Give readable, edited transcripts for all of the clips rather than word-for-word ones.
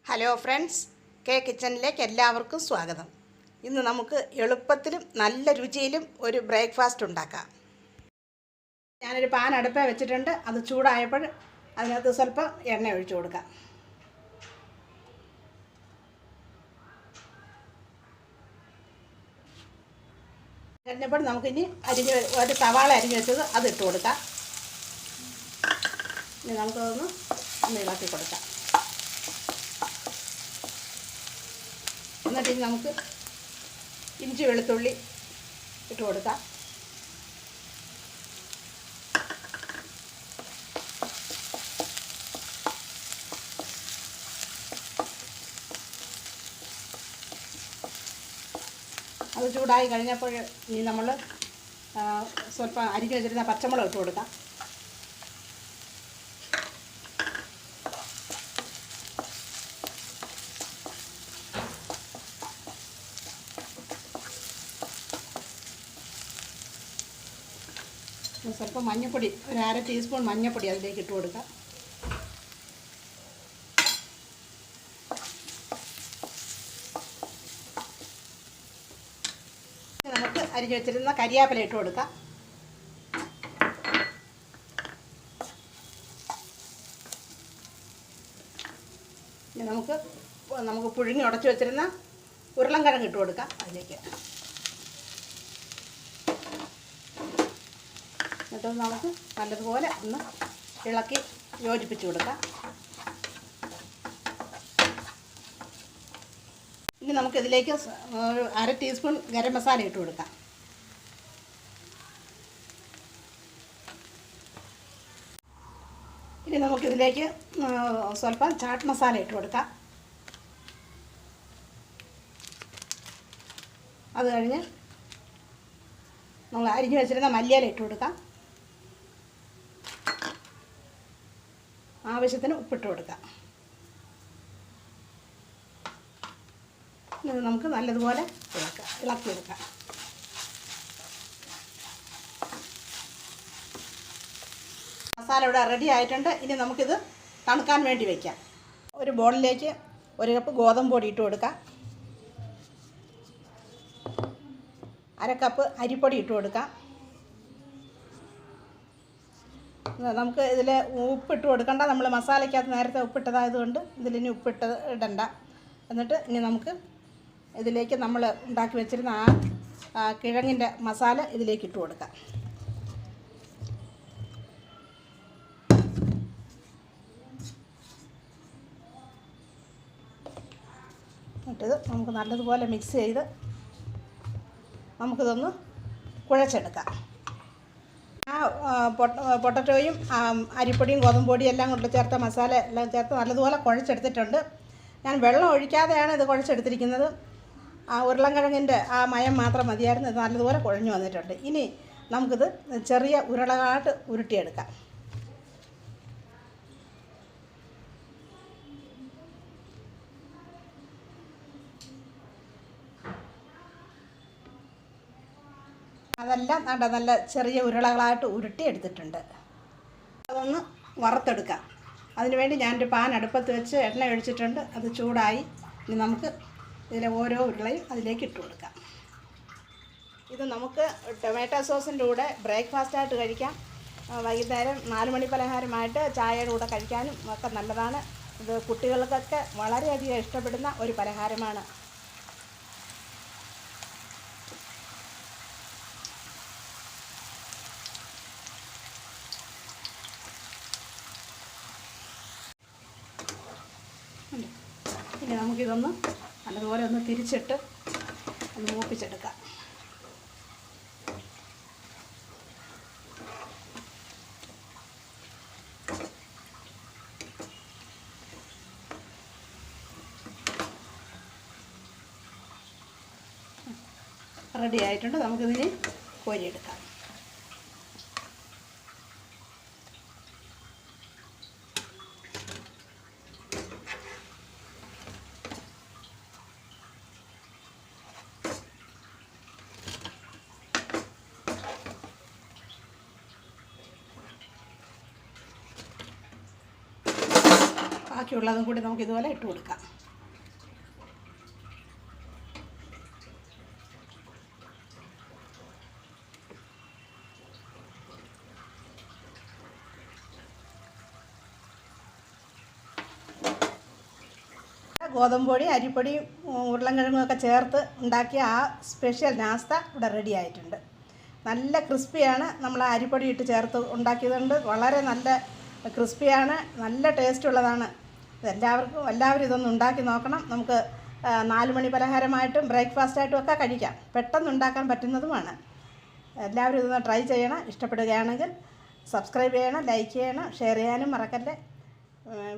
Hello friends, K കിച്ചണിലേക്ക് എല്ലാവർക്കും സ്വാഗതം. ഇന്ന് നമുക്ക് എളുപ്പത്തിലും നല്ല രുചിയിലും ഒരു ബ്രേക്ക്ഫാസ്റ്റ് ഉണ്ടാക്കാം. ഞാനൊരു പാൻ അടുപ്പേ വെച്ചിട്ടുണ്ട്. അത് ചൂടായപ്പോൾ അതിനകത്ത് സ്വല്പം എണ്ണ ഒഴിച്ചു കൊടുക്കാം. കഴിഞ്ഞപ്പോൾ നമുക്കിനി ഒരു സവാള അരിഞ്ഞ് വെച്ചത് അത് ഇട്ട് കൊടുക്കാം. ഇനി നമുക്കതൊന്ന് ഇളക്കി കൊടുക്കാം. എന്നിട്ട് നമുക്ക് ഇഞ്ചി വെളുത്തുള്ളി ഇട്ട് കൊടുക്കാം. അത് ചൂടായി കഴിഞ്ഞപ്പോൾ ഇനി നമ്മൾ സ്വല്പം അരിഞ്ഞ് വെച്ചിരുന്ന പച്ചമുളക് ഇട്ട് കൊടുക്കാം. സ്വല്പം മഞ്ഞൾപ്പൊടി, ഒരു അര ടീസ്പൂൺ മഞ്ഞൾപ്പൊടി അതിലേക്ക് ഇട്ട് കൊടുക്കാം. നമുക്ക് അരിഞ്ഞ് വെച്ചിരുന്ന കരിയാപ്പില ഇട്ട് കൊടുക്കാം. ഇനി നമുക്ക് പുഴുങ്ങി ഉടച്ച് വെച്ചിരുന്ന ഉരുളൻകിഴങ്ങ് ഇട്ട് കൊടുക്കാം അതിലേക്ക്. എന്നിട്ട് നമുക്ക് നല്ലതുപോലെ ഒന്ന് ഇളക്കി യോജിപ്പിച്ച് കൊടുക്കാം. ഇനി നമുക്കിതിലേക്ക് ഒരു അര ടീസ്പൂൺ ഗരം മസാല ഇട്ട് കൊടുക്കാം. ഇനി നമുക്കിതിലേക്ക് സ്വല്പം ചാട്ട് മസാല ഇട്ട് കൊടുക്കാം. അത് കഴിഞ്ഞ് നമ്മൾ അരിഞ്ഞ് വെച്ചിരുന്ന മല്ലിയില ഇട്ട് കൊടുക്കാം. ആവശ്യത്തിന് ഉപ്പിട്ട് കൊടുക്കാം. ഇത് നമുക്ക് നല്ലതുപോലെ ഇളക്കിയെടുക്കാം. മസാല ഇവിടെ റെഡി ആയിട്ടുണ്ട്. ഇനി നമുക്കിത് തണുക്കാൻ വേണ്ടി വയ്ക്കാം. ഒരു ബോളിലേക്ക് 1 കപ്പ് ഗോതമ്പ് പൊടി ഇട്ട് കൊടുക്കാം. 1/2 കപ്പ് അരിപ്പൊടി ഇട്ട് കൊടുക്കാം. നമുക്ക് ഇതിൽ ഉപ്പിട്ട് കൊടുക്കണ്ട. നമ്മൾ മസാലയ്ക്കകത്ത് നേരത്തെ ഉപ്പിട്ടതായതുകൊണ്ട് ഇതിലിനി ഇടണ്ട. എന്നിട്ട് ഇനി നമുക്ക് ഇതിലേക്ക് നമ്മൾ ഉണ്ടാക്കി വെച്ചിരുന്ന ആ കിഴങ്ങിൻ്റെ മസാല ഇതിലേക്ക് ഇട്ട് കൊടുക്കാം. എന്നിട്ടിത് നമുക്ക് നല്ലതുപോലെ മിക്സ് ചെയ്ത് നമുക്കിതൊന്ന് കുഴച്ചെടുക്കാം. പൊട്ടറ്റോയും അരിപ്പൊടിയും ഗോതമ്പ് പൊടിയും എല്ലാം കൊണ്ട് ചേർത്ത മസാല എല്ലാം ചേർത്ത് നല്ലതുപോലെ കുഴച്ചെടുത്തിട്ടുണ്ട്. ഞാൻ വെള്ളം ഒഴിക്കാതെയാണ് ഇത് കുഴച്ചെടുത്തിരിക്കുന്നത്. ആ ഉരുളൻകിഴങ്ങിൻ്റെ ആ മയം മാത്രം മതിയായിരുന്നു. ഇത് നല്ലതുപോലെ കുഴഞ്ഞു വന്നിട്ടുണ്ട്. ഇനി നമുക്കിത് ചെറിയ ഉരുളകളായിട്ട് ഉരുട്ടിയെടുക്കാം. അതെല്ലാം നല്ല ചെറിയ ഉരുളകളായിട്ട് ഉരുട്ടി എടുത്തിട്ടുണ്ട്. അതൊന്ന് വറുത്തെടുക്കാം. അതിനുവേണ്ടി ഞാനൊരു പാൻ അടുപ്പത്ത് വെച്ച് എണ്ണ ഒഴിച്ചിട്ടുണ്ട്. അത് ചൂടായി. ഇനി നമുക്ക് ഇതിലെ ഓരോ ഉരുളയും അതിലേക്ക് ഇട്ട് കൊടുക്കാം. ഇത് നമുക്ക് ടൊമാറ്റോ സോസിൻ്റെ കൂടെ ബ്രേക്ക്ഫാസ്റ്റായിട്ട് കഴിക്കാം. വൈകുന്നേരം 4 മണി പലഹാരമായിട്ട് ചായയുടെ കൂടെ കഴിക്കാനും ഒക്കെ നല്ലതാണ്. ഇത് കുട്ടികൾക്കൊക്കെ വളരെയധികം ഇഷ്ടപ്പെടുന്ന ഒരു പലഹാരമാണ്. ഇനി നമുക്കിതൊന്ന് നല്ലതുപോലെ ഒന്ന് തിരിച്ചിട്ട് ഒന്ന് മൂപ്പിച്ചെടുക്കാം. റെഡി ആയിട്ടുണ്ട്. നമുക്കിതിന് കോരിയെടുക്കാം. ബാക്കിയുള്ളതും കൂടി നമുക്ക് ഇതുപോലെ ഇട്ട് കൊടുക്കാം. ഗോതമ്പ് പൊടി, അരിപ്പൊടിയും ഉരുളൻകിഴങ്ങും ഒക്കെ ചേർത്ത് ഉണ്ടാക്കിയ ആ സ്പെഷ്യൽ നാസ്ത ഇവിടെ റെഡി ആയിട്ടുണ്ട്. നല്ല ക്രിസ്പിയാണ്. നമ്മൾ അരിപ്പൊടി ഇട്ട് ചേർത്ത് ഉണ്ടാക്കിയതുകൊണ്ട് വളരെ നല്ല ക്രിസ്പിയാണ്, നല്ല ടേസ്റ്റ് ഉള്ളതാണ്. എല്ലാവരും ഇതൊന്ന് ഉണ്ടാക്കി നോക്കണം. നമുക്ക് 4 മണി പലഹാരമായിട്ടും ബ്രേക്ക്ഫാസ്റ്റായിട്ടും ഒക്കെ കഴിക്കാം. പെട്ടെന്ന് ഉണ്ടാക്കാൻ പറ്റുന്നതുമാണ്. എല്ലാവരും ഇതൊന്ന് ട്രൈ ചെയ്യണം. ഇഷ്ടപ്പെടുകയാണെങ്കിൽ സബ്സ്ക്രൈബ് ചെയ്യണം, ലൈക്ക് ചെയ്യണം, ഷെയർ ചെയ്യാനും മറക്കല്ലേ.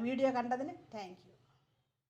വീഡിയോ കണ്ടതിന് താങ്ക് യു.